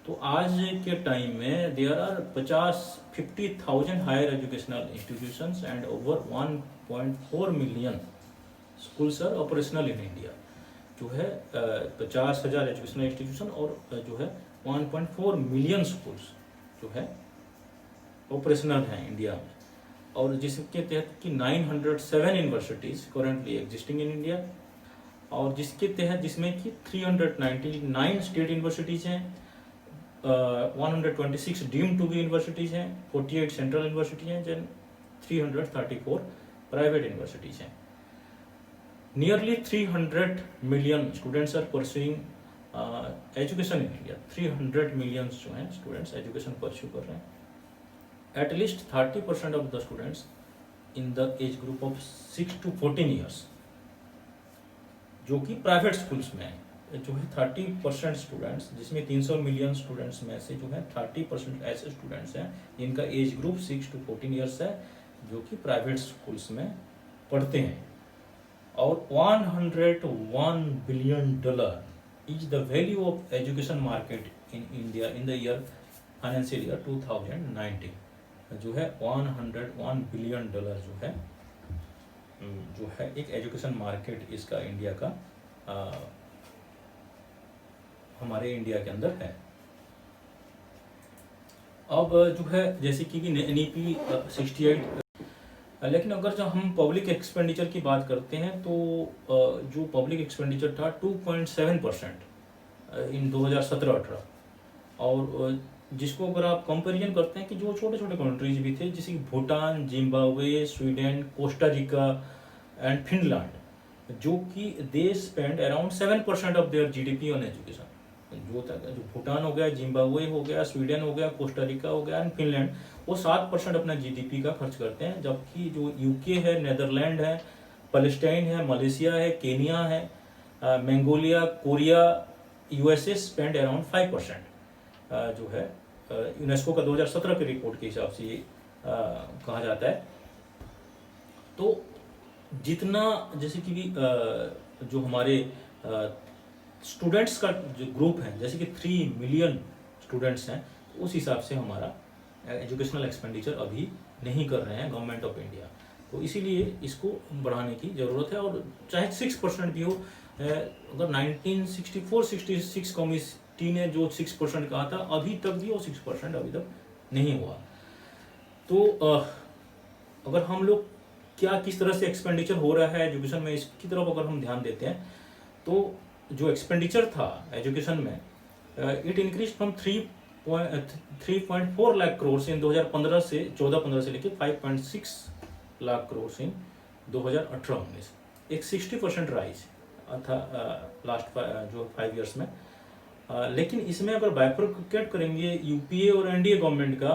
तो आज के टाइम में there are 50,000 higher educational institutions and over 1.4 million schools are operational in India. जो है 50,000 एजुकेशनल इंस्टीट्यूशन और जो है 1.4 मिलियन स्कूल्स जो है ऑपरेशनल हैं इंडिया में, और जिसके तहत कि 907 universities currently existing in India, और जिसके तहत जिसमें कि 399 स्टेट यूनिवर्सिटीज हैं, 126 डीम्ड टू बी यूनिवर्सिटीज हैं, 48 सेंट्रल यूनिवर्सिटी हैं, 334 प्राइवेट यूनिवर्सिटीज हैं। Nearly 300 million students are pursuing education in India. 300 million जो हैं स्टूडेंट्स एजुकेशन परस्यू कर रहे हैं। At least 30% of the students in the age group of 6 to 14 years जो कि प्राइवेट स्कूल्स में है, जो है 30% स्टूडेंट्स, जिसमें 300 मिलियन स्टूडेंट्स में से जो है 30% ऐसे स्टूडेंट्स हैं जिनका एज ग्रुप 6 to 14 ईयर्स है, जो कि प्राइवेट स्कूल्स में पढ़ते हैं। और $101 billion is the value of education market in India in the year financial year 2019। जो है 101 बिलियन जो है एक एजुकेशन मार्केट इसका इंडिया का हमारे इंडिया के अंदर है। अब जो है जैसे कि NEP 68, लेकिन अगर जो हम पब्लिक एक्सपेंडिचर की बात करते हैं तो जो पब्लिक एक्सपेंडिचर था 2.7% इन 2017-18, और जिसको अगर आप कंपैरिजन करते हैं कि जो छोटे छोटे कंट्रीज भी थे जैसे कि Bhutan, Zimbabwe, Sweden, Costa Rica and Finland, जो कि they spend around 7% of their GDP on education. जो भूटान हो गया, जिम्बाब्वे हो गया, स्वीडन हो गया, कोस्टा रिका हो गया एंड फिनलैंड, वो 7% अपना GDP का खर्च करते हैं, जबकि जो UK है, नेदरलैंड है, पैलेस्टाइन है, मलेशिया है, केनिया है, Mongolia, Korea, USA spend around 5% जो है यूनेस्को का 2017 की रिपोर्ट के हिसाब से ये कहा जाता है। तो जितना जैसे कि जो हमारे स्टूडेंट्स का जो ग्रुप है, जैसे कि 3 मिलियन स्टूडेंट्स हैं, तो उस हिसाब से हमारा एजुकेशनल एक्सपेंडिचर अभी नहीं कर रहे हैं गवर्नमेंट ऑफ इंडिया। तो इसीलिए इसको बढ़ाने की ज़रूरत है, और चाहे 6% भी हो, अगर 1964-66 कमिटी ने जो 6% कहा था, अभी तक भी वो 6% अभी तक नहीं हुआ। तो अगर हम लोग किस तरह से एक्सपेंडिचर हो रहा है एजुकेशन में, इसकी तरफ अगर हम ध्यान देते हैं, तो जो एक्सपेंडिचर था एजुकेशन में, it increase from 3.4 lakh crore in 2015 से 14-15 से लेकर 5.6 लाख करोड़ इन 2018-19, एक 60% राइज था लास्ट जो 5 इयर्स में। लेकिन इसमें अगर बाइफरकेट करेंगे यूपीए और एनडीए गवर्नमेंट का,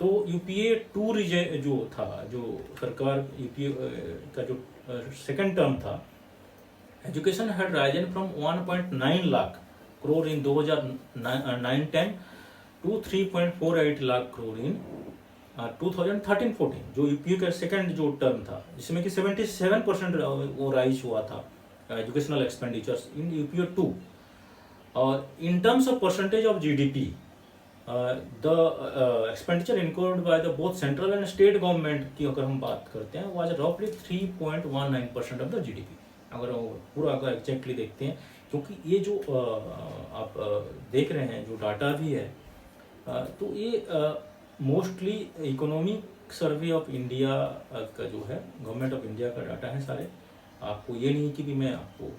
तो यूपीए 2 जो था, जो सरकार यूपीए का जो सेकंड टर्म था, education had risen from 1.9 lakh crore in 2009-10 to 3.48 lakh crore in 2013-14, जो यूपीए का सेकंड जो टर्म था, जिसमें कि 77% वो राइज हुआ था एजुकेशनल एक्सपेंडिचर्स इन यूपीए 2। और in terms of percentage of GDP, the expenditure incurred by the both central and state government की अगर हम बात करते हैं, वाज रफली 3.19% ऑफ द जीडीपी। अगर पूरा अगर एग्जैक्टली देखते हैं, क्योंकि ये जो आप देख रहे हैं जो डाटा भी है, तो ये mostly economic survey of India का जो है, गवर्नमेंट ऑफ इंडिया का डाटा है सारे। आपको ये नहीं कि भी मैं आपको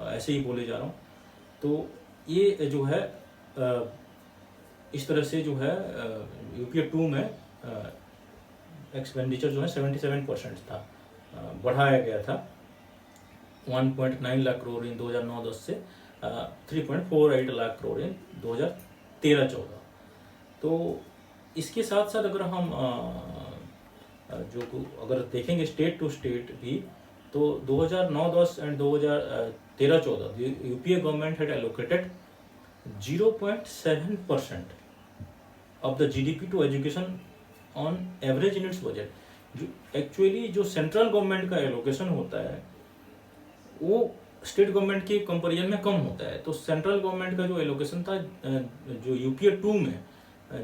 ऐसे ही बोले जा रहा हूँ। तो ये जो है इस तरह से जो है यूपीए 2 में एक्सपेंडिचर जो है 77% था, बढ़ाया गया था 1.9 लाख करोड़ इन 2009-10 से 3.48 लाख करोड़ इन 2013-14। तो इसके साथ साथ अगर हम अगर देखेंगे स्टेट टू स्टेट भी, तो 2009-10 and 2013-14 UPA government had allocated 0.7% of the GDP to education on average in its budget. जो एक्चुअली जो सेंट्रल गवर्नमेंट का एलोकेशन होता है, वो स्टेट गवर्नमेंट के कंपैरिजन में कम होता है। तो सेंट्रल गवर्नमेंट का जो एलोकेशन था जो यूपीए 2 में,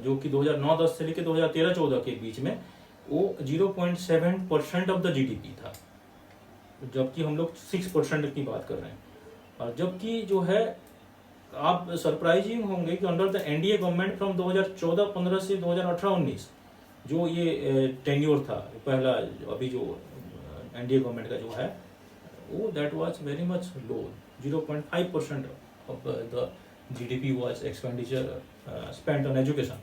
जो कि 2009-10 से लेकर 2013-14 के बीच में, वो 0.7% ऑफ द जीडीपी था, जबकि हम लोग 6% की बात कर रहे हैं। और जबकि जो है आप सरप्राइजिंग होंगे कि under the NDA government from 2014-15 से 2018-19 जो ये टेन्योर था पहला, अभी जो एनडीए गवर्नमेंट का जो है वो that was very much low, 0.5% of the GDP was expenditure spent on education.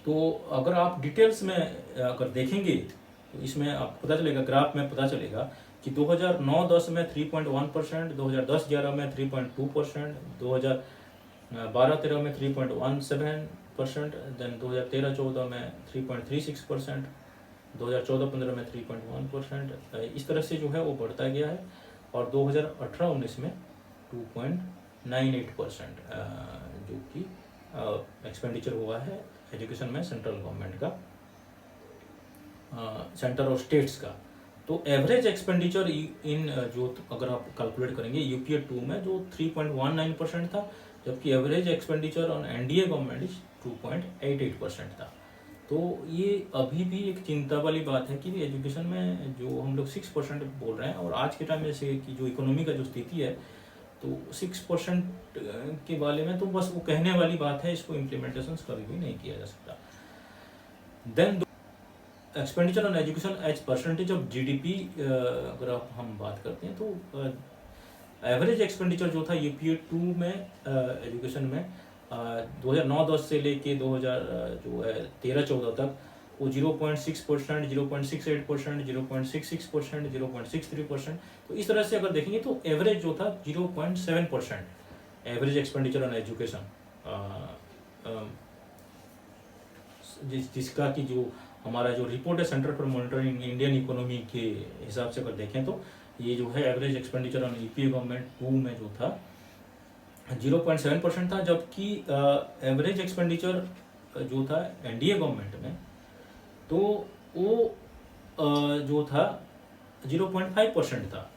तो अगर आप डिटेल्स में अगर देखेंगे तो इसमें आपको पता चलेगा, ग्राफ में पता चलेगा कि 2009-10 में 3.1%, 2010-11 में 3.2%, 2012-13 में 3.17%, देन 2013-14 में 3.36%, 2014-15 में 3.1%, इस तरह से जो है वो बढ़ता गया है। और 2018-19 में 2.98% जो कि एक्सपेंडिचर हुआ है एजुकेशन में सेंट्रल गवर्नमेंट का, सेंटर और स्टेट्स का। तो एवरेज एक्सपेंडिचर इन जो अगर आप कैलकुलेट करेंगे यूपीए 2 में जो 3.19% था, जबकि average expenditure on NDA government is 2.88% था। तो ये अभी भी एक चिंता वाली बात है कि एजुकेशन में जो हम लोग 6% बोल रहे हैं, और आज के टाइम में से की जो इकोनॉमी का जो स्थिति है तो 6% के बारे में तो बस वो कहने वाली बात है, इसको इम्प्लीमेंटेशन कभी भी नहीं किया जा सकता। Then expenditure on education as percentage of GDP अगर आप हम बात करते हैं तो एवरेज एक्सपेंडिचर जो था यूपीए 2 में एजुकेशन में 2009-10 से लेके 2000 जो है 13-14 तक वो 0.6%, 0.68%, 0.66%, 0.63%। तो इस तरह से अगर देखेंगे तो एवरेज जो था 0.7% एवरेज एक्सपेंडिचर ऑन एजुकेशन, जिसका कि जो हमारा जो रिपोर्ट है centre for monitoring Indian economy के हिसाब से अगर देखें तो ये जो है average expenditure on UPA government 2 में जो था 0.7% था, जबकि एवरेज एक्सपेंडिचर जो था एनडीए गवर्नमेंट में तो वो जो था 0.5% था।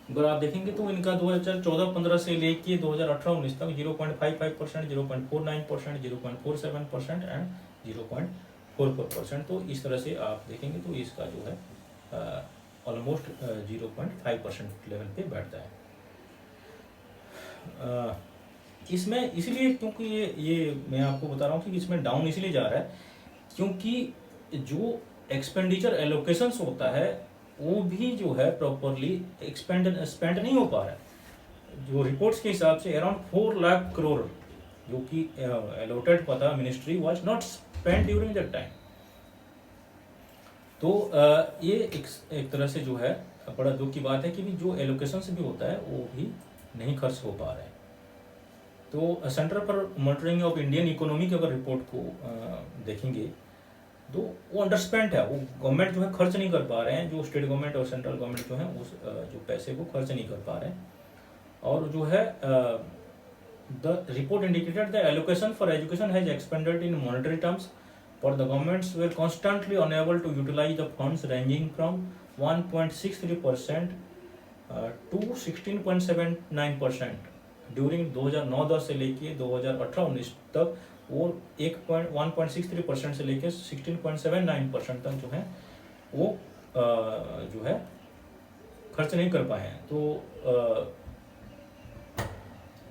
अगर आप देखेंगे तो इनका 2014-15 से लेके 2018-19 तक 0.55%, 0.49%, 0.47% एंड 0.44%। तो इस तरह से आप देखेंगे तो इसका जो है ऑलमोस्ट 0.5% लेवल पे बैठता है। इसमें इसलिए क्योंकि ये मैं आपको बता रहा हूँ कि इसमें डाउन इसलिए जा रहा है क्योंकि जो एक्सपेंडिचर एलोकेशंस होता है वो भी जो है प्रॉपरली स्पेंड नहीं हो पा रहा है। जो रिपोर्ट्स के हिसाब से अराउंड 4 लाख करोड़ जो कि अलॉटेड पता ministry was not spend during that time. तो ये एक तरह से जो है बड़ा दुख की बात है कि जो एलोकेशन भी होता है वो भी नहीं खर्च हो पा रहा है। तो centre for monitoring of Indian economy की अगर रिपोर्ट को देखेंगे तो वो अंडरस्पेंड है, वो गवर्नमेंट जो है खर्च नहीं कर पा रहे हैं, जो स्टेट गवर्नमेंट और सेंट्रल गवर्नमेंट जो है उस जो पैसे को खर्च नहीं कर पा रहे हैं। और जो है the report indicated the allocation for education has expanded in monetary terms for the governments were constantly unable to utilize the funds ranging from 1.63% to 16.79% during 2009-10 से लेके 2018-19 तक, और 1.63% से लेके 16.79% तक जो है वो जो है खर्च नहीं कर पाए हैं। तो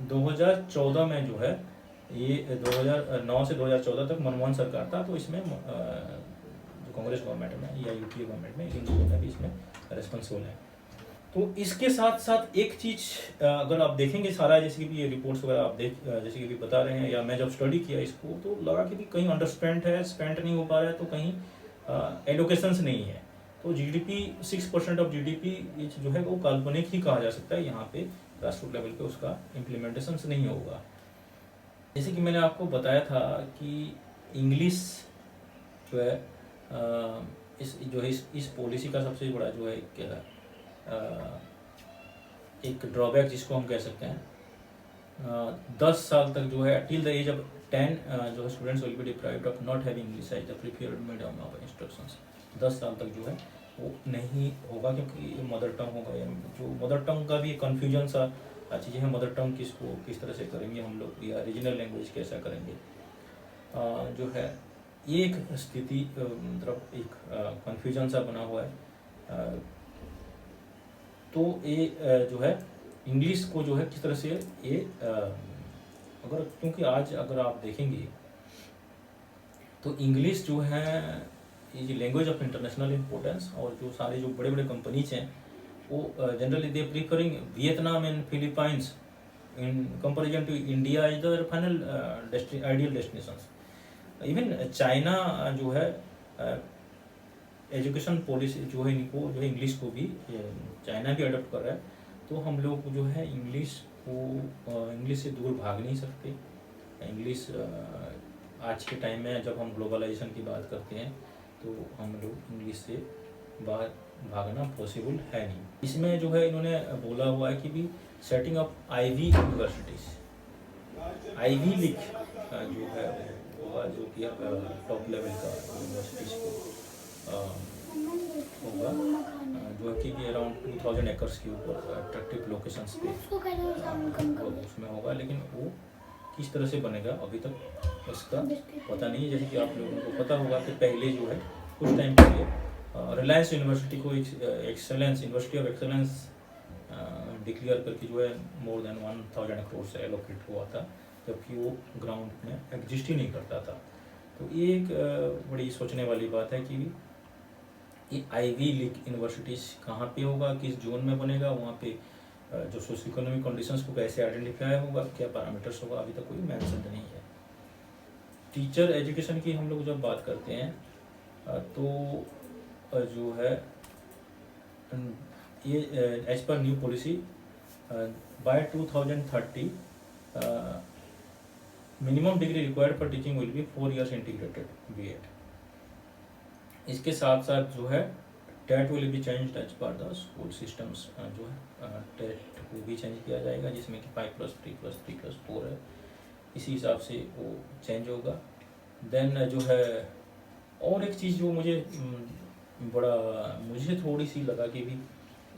2014 में जो है ये 2009 से 2014 तक मनमोहन सरकार था, तो इसमें जो कांग्रेस गवर्नमेंट में या यूपीए गवर्नमेंट में इन लोगों ने भी इसमें रेस्पॉन्सिबल है। तो इसके साथ साथ एक चीज अगर आप देखेंगे सारा, जैसे कि ये रिपोर्ट्स वगैरह आप जैसे कि भी बता रहे हैं, या मैं जब स्टडी किया इसको तो लगा कि भी कहीं अंडरस्पेंड है, स्पेंड नहीं हो पा रहा है, तो कहीं एलोकेशंस नहीं है। तो जीडीपी 6% ऑफ जीडीपी जो है वो काल्पनिक ही कहा जा सकता है, यहाँ पे ग्रासरूट लेवल पे उसका इम्प्लीमेंटेशन नहीं होगा। जैसे कि मैंने आपको बताया था कि इंग्लिश जो है इस पॉलिसी का सबसे बड़ा जो है एक ड्रॉबैक जिसको हम कह सकते हैं, 10 साल तक जो है टिल द एज ऑफ 10 जो है students will be deprived of not having English as the preferred medium of instructions. 10 साल तक जो है वो नहीं होगा, क्योंकि मदर टंग होगा, या जो मदर टंग का भी कन्फ्यूजन सा चीज़ें हैं, मदर टंग किस तरह से करेंगे हम लोग, या रीजनल लैंग्वेज कैसा करेंगे, जो है ये एक स्थिति मतलब एक कन्फ्यूजन सा बना हुआ है। तो ये जो है इंग्लिश को जो है किस तरह से ये अगर, क्योंकि आज अगर आप देखेंगे तो इंग्लिश जो है ये लैंग्वेज ऑफ इंटरनेशनल इम्पोर्टेंस, और जो सारे जो बड़े बड़े कंपनीज हैं वो generally they preferring Vietnam and Philippines in comparison to India is the final ideal destinations. Even China जो है एजुकेशन पॉलिसी जो है इनको जो है इंग्लिश को भी चाइना भी अडॉप्ट कर रहा है। तो हम लोग जो है इंग्लिश से दूर भाग नहीं सकते। इंग्लिश आज के टाइम में जब हम ग्लोबलाइजेशन की बात करते हैं तो हम लोग इंग्लिश से बाहर भागना पॉसिबल है नहीं। इसमें जो है इन्होंने बोला हुआ है कि भी setting up Ivy universities, Ivy League जो है होगा, जो कि टॉप लेवल का यूनिवर्सिटीज को होगा, जो है कि अराउंड 2000 एकर्स के ऊपर अट्रैक्टिव लोकेशंस पे उसमें होगा। लेकिन वो किस तरह से बनेगा अभी तक उसका पता नहीं है। जैसे कि आप लोगों को पता होगा कि पहले जो है कुछ टाइम पहले रिलायंस यूनिवर्सिटी को excellence university of excellence declare करके जो है मोर देन 1000 करोड़ से एलोकेट हुआ था, जबकि वो ग्राउंड में एग्जिस्ट ही नहीं करता था। तो ये एक बड़ी सोचने वाली बात है कि ये आईवी लीग यूनिवर्सिटीज़ कहाँ पे होगा, किस जोन में बनेगा, वहाँ पे जो सोशल इकोनॉमिक कंडीशंस को कैसे आइडेंटिफाई होगा, क्या पैरामीटर्स होगा, अभी तक कोई मेंशन नहीं है। टीचर एजुकेशन की हम लोग जब बात करते हैं तो जो है ये as per new policy by 2030 minimum degree required for teaching will be 4 years integrated BEd. इसके साथ साथ जो है TET will be changed as per the school systems, जो है टेट को भी चेंज किया जाएगा, जिसमें कि 5+3+3+4 है, इसी हिसाब से वो चेंज होगा। देन जो है और एक चीज़ जो मुझे थोड़ी सी लगा कि भी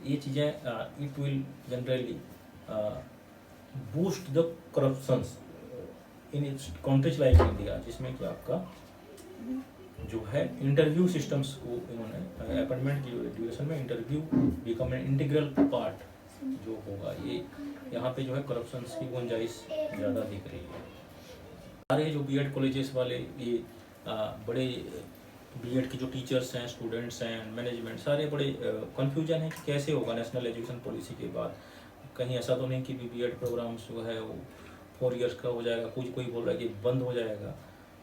ये चीज़ें it will generally boost the corruptions in its countries like India, जिसमें कि आपका जो है इंटरव्यू सिस्टम्स को इन्होंने अपॉइंटमेंट की ड्यूरेशन में interview become an integral part जो होगा, ये यहाँ पे जो है करप्शंस की गुंजाइश ज़्यादा दिख रही है। सारे जो बीएड कॉलेजेस वाले ये बड़े बीएड के जो टीचर्स हैं, स्टूडेंट्स हैं, मैनेजमेंट, सारे बड़े कन्फ्यूजन है कि कैसे होगा नेशनल एजुकेशन पॉलिसी के बाद। कहीं ऐसा तो नहीं कि बीएड प्रोग्राम्स जो है वो 4 years का हो जाएगा, कोई बोल रहा है कि बंद हो जाएगा।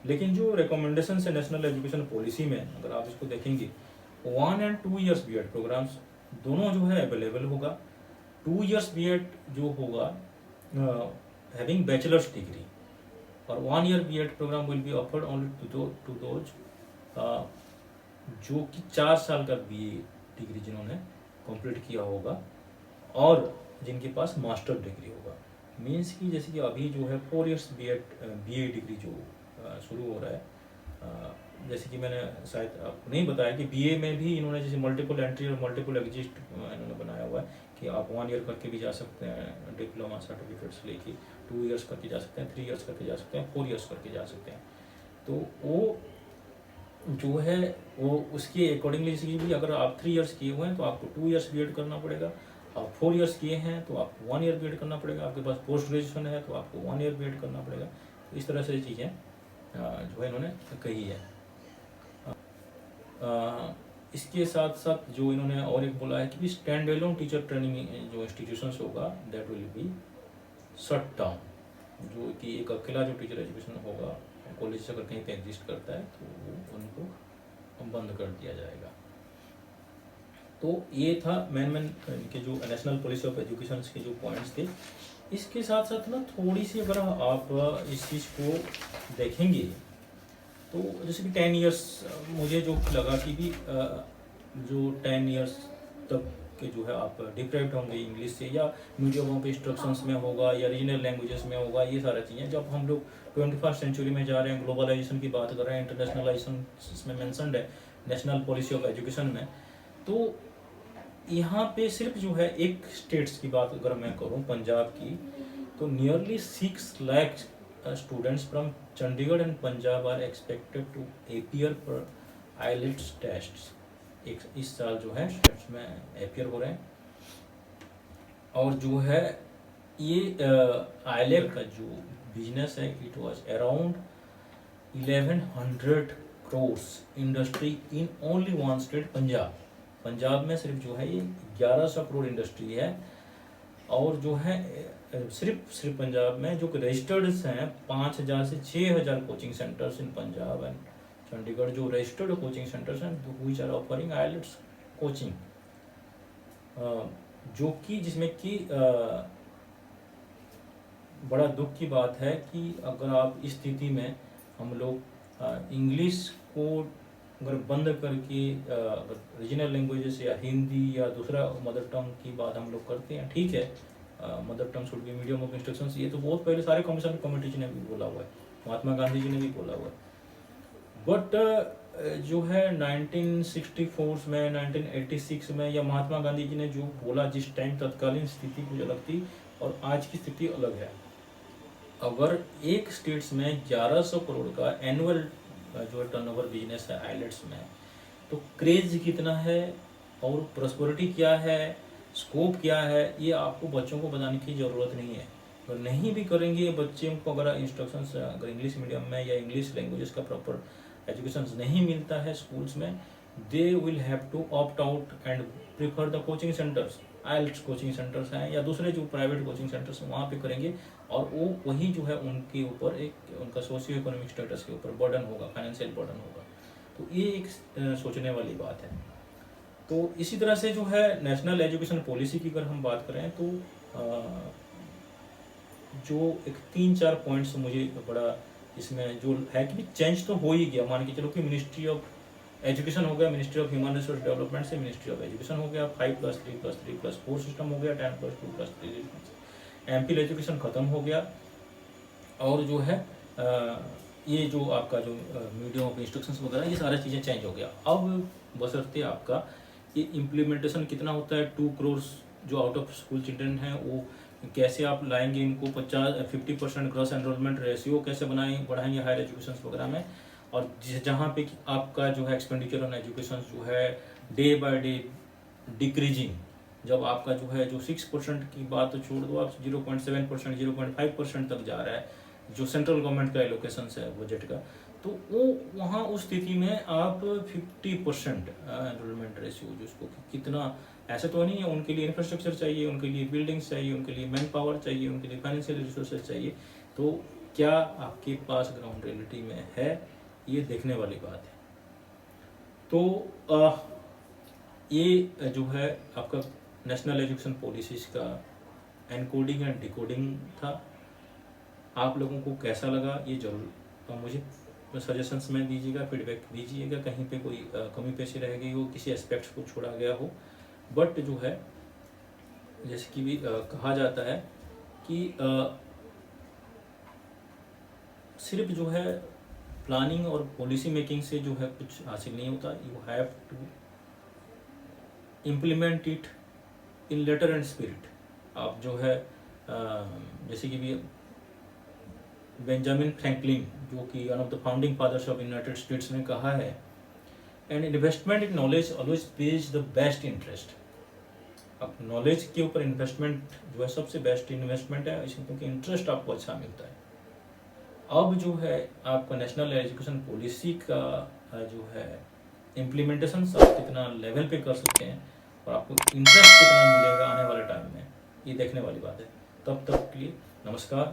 लेकिन जो रिकमेंडेशन है नेशनल एजुकेशन पॉलिसी में, अगर आप इसको देखेंगे 1 and 2 years बीएड प्रोग्राम्स दोनों जो है अवेलेबल होगा। 2 years बीएड जो होगा हैविंग बैचलर्स डिग्री, और 1 year BEd programme will be offered only to those जो कि 4 साल का बीए डिग्री जिन्होंने कंप्लीट किया होगा और जिनके पास मास्टर डिग्री होगा। मीन्स कि जैसे कि अभी जो है 4 years बीए डिग्री जो शुरू हो रहा है, जैसे कि मैंने शायद आपको नहीं बताया कि बीए में भी इन्होंने जैसे मल्टीपल एंट्री और मल्टीपल एग्जिट इन्होंने बनाया हुआ है कि आप 1 year करके भी जा सकते हैं, डिप्लोमा सर्टिफिकेट्स लेके 2 years करके जा सकते हैं, 3 years करके जा सकते हैं, 4 years करके जा सकते हैं। तो वो जो है वो उसके अकॉर्डिंगली, जैसे कि भी अगर आप 3 years किए हुए हैं तो आपको 2 years बीएड करना पड़ेगा, आप 4 years किए हैं तो आपको 1 year बीएड करना पड़ेगा, आपके पास पोस्ट ग्रेजुएशन है तो आपको 1 year बीएड करना पड़ेगा। तो इस तरह से चीज़ें जो है इन्होंने कही है। इसके साथ साथ जो इन्होंने और एक बोला है कि स्टैंड एलोन टीचर ट्रेनिंग जो इंस्टीट्यूशंस होगा that will be shut down, जो कि एक अकेला जो टीचर एजुकेशन होगा कॉलेज अगर कहीं पे एग्जिस्ट करता है तो वो उनको बंद कर दिया जाएगा। तो ये था मेन के जो नेशनल पॉलिसी ऑफ एजुकेशन के जो पॉइंट्स थे। इसके साथ साथ ना थोड़ी सी अगर आप इस चीज़ को देखेंगे तो जैसे कि 10 years मुझे जो लगा कि भी जो 10 years तक के जो है आप डिप्राइव्ड होंगे इंग्लिश से, या मीडियमों पे इंस्ट्रक्शंस में होगा या रीजनल लैंग्वेजेस में होगा, ये सारा चीज़ें जब हम लोग 21st century में जा रहे हैं, ग्लोबलाइजेशन की बात कर रहे हैं, इंटरनेशनलाइजेशन इसमें मेंशन्ड है नेशनल पॉलिसी ऑफ एजुकेशन में, तो यहाँ पे सिर्फ जो है एक स्टेट्स की बात अगर मैं करूँ पंजाब की, तो nearly 6 lakh students from Chandigarh and Punjab are expected to appear for IELTS tests। इस साल जो है टेस्ट में अपियर हो रहे हैं। और जो है ये आईलेट का जो बिजनेस है, it was around 1100 crores industry in only one state, Punjab. Punjab में सिर्फ जो है ये 1100 करोड़ इंडस्ट्री है। और जो है सिर्फ पंजाब में जो रजिस्टर्ड हैं 5000 से 6000 coaching centres in Punjab and Chandigarh, जो रजिस्टर्ड कोचिंग सेंटर्स हैं which are offering IELTS coaching, जो कि जिसमें कि बड़ा दुख की बात है कि अगर आप इस स्थिति में हम लोग इंग्लिश को अगर बंद करके रीजनल लैंग्वेजेस या हिंदी या दूसरा मदर टंग की बात हम लोग करते हैं, ठीक है, mother tongue should be medium of instruction, ये तो बहुत पहले सारे कमीशन कमेटी ने भी बोला हुआ है, महात्मा गांधी जी ने भी बोला हुआ है। बट जो है 1964 में, 1986 में या महात्मा गांधी जी ने जो बोला जिस टाइम, तत्कालीन स्थिति कुछ अलग थी और आज की स्थिति अलग है। अगर एक स्टेट्स में 1100 करोड़ का एनुअल जो टर्नओवर बिजनेस है आईलेट्स में, तो क्रेज कितना है और प्रॉस्पेरिटी क्या है, स्कोप क्या है, ये आपको बच्चों को बताने की ज़रूरत नहीं है। और नहीं भी करेंगे बच्चे को, अगर इंस्ट्रक्शंस अगर इंग्लिश मीडियम में या इंग्लिश लैंग्वेजेस का प्रॉपर एजुकेशन नहीं मिलता है स्कूल्स में, they will have to opt out and prefer the coaching centres, IELTS coaching centres हैं या दूसरे जो प्राइवेट कोचिंग सेंटर्स हैं वहाँ पे करेंगे, और वो वही जो है उनके ऊपर एक उनका सोशियो इकोनॉमिक स्टेटस के ऊपर बर्डन होगा, फाइनेंशियल बर्डन होगा। तो ये एक सोचने वाली बात है। तो इसी तरह से जो है नेशनल एजुकेशन पॉलिसी की अगर हम बात करें तो जो एक 3-4 पॉइंट्स मुझे बड़ा इसमें जो है कि चेंज तो हो ही गया, मान के चलो कि मिनिस्ट्री ऑफ एजुकेशन हो गया, ministry of human resource development से मिनिस्ट्री ऑफ एजुकेशन हो गया, 5+3+3+4 सिस्टम हो गया, 10+2+3, एमपीएल एजुकेशन खत्म हो गया। और जो है ये जो आपका जो मीडियम ऑफ इंस्ट्रक्शंस वगैरह ये सारी चीज़ें चेंज हो गया। अब बशर्ते आपका ये इम्प्लीमेंटेशन कितना होता है, 2 करोड़ जो आउट ऑफ स्कूल चिल्ड्रन हैं वो कैसे आप लाएंगे, इनको 50% ग्रॉस एनरोलमेंट रेशियो कैसे बढ़ाएंगे हायर एजुकेशन वगैरह में, और जहाँ पे आपका जो है एक्सपेंडिचर ऑन एजुकेशन जो है डे बाय डे डिक्रीजिंग, जब आपका जो है जो 6% की बात तो छोड़ दो, आप 0.7%, 0.5% तक जा रहा है जो सेंट्रल गवर्नमेंट का एलोकेशन है बजट का, तो वो वहाँ उस स्थिति में आप 50% एनरोलमेंट रेशियो, जिसको कितना ऐसा तो नहीं है, उनके लिए इंफ्रास्ट्रक्चर चाहिए, उनके लिए बिल्डिंग्स चाहिए, उनके लिए मैन पावर चाहिए, उनके लिए फाइनेंशियल रिसोर्सेज चाहिए, तो क्या आपके पास ग्राउंड रियलिटी में है, ये देखने वाली बात है। तो ये जो है आपका नेशनल एजुकेशन पॉलिसीज का एनकोडिंग एंड डिकोडिंग था। आप लोगों को कैसा लगा ये जरूर तो मुझे सजेशंस में दीजिएगा, फीडबैक दीजिएगा, कहीं पे कोई कमी पेशी रह गई हो, किसी एस्पेक्ट्स को छोड़ा गया हो। बट जो है जैसे कि भी कहा जाता है कि सिर्फ जो है प्लानिंग और पॉलिसी मेकिंग से जो है कुछ हासिल नहीं होता, you have to implement it in letter and spirit. आप जो है जैसे कि भी बेंजामिन फ्रैंकलिन जो कि one of the founding fathers of United States ने कहा है, and investment in knowledge always pays the best interest. अब नॉलेज के ऊपर इन्वेस्टमेंट जो है सबसे बेस्ट इन्वेस्टमेंट है, इसमें क्योंकि इंटरेस्ट आपको अच्छा मिलता है। अब जो है आपका नेशनल एजुकेशन पॉलिसी का जो है इम्प्लीमेंटेशन आप कितना लेवल पे कर सकते हैं और आपको इंटरेस्ट कितना मिलेगा आने वाले टाइम में, ये देखने वाली बात है। तब तक के लिए नमस्कार।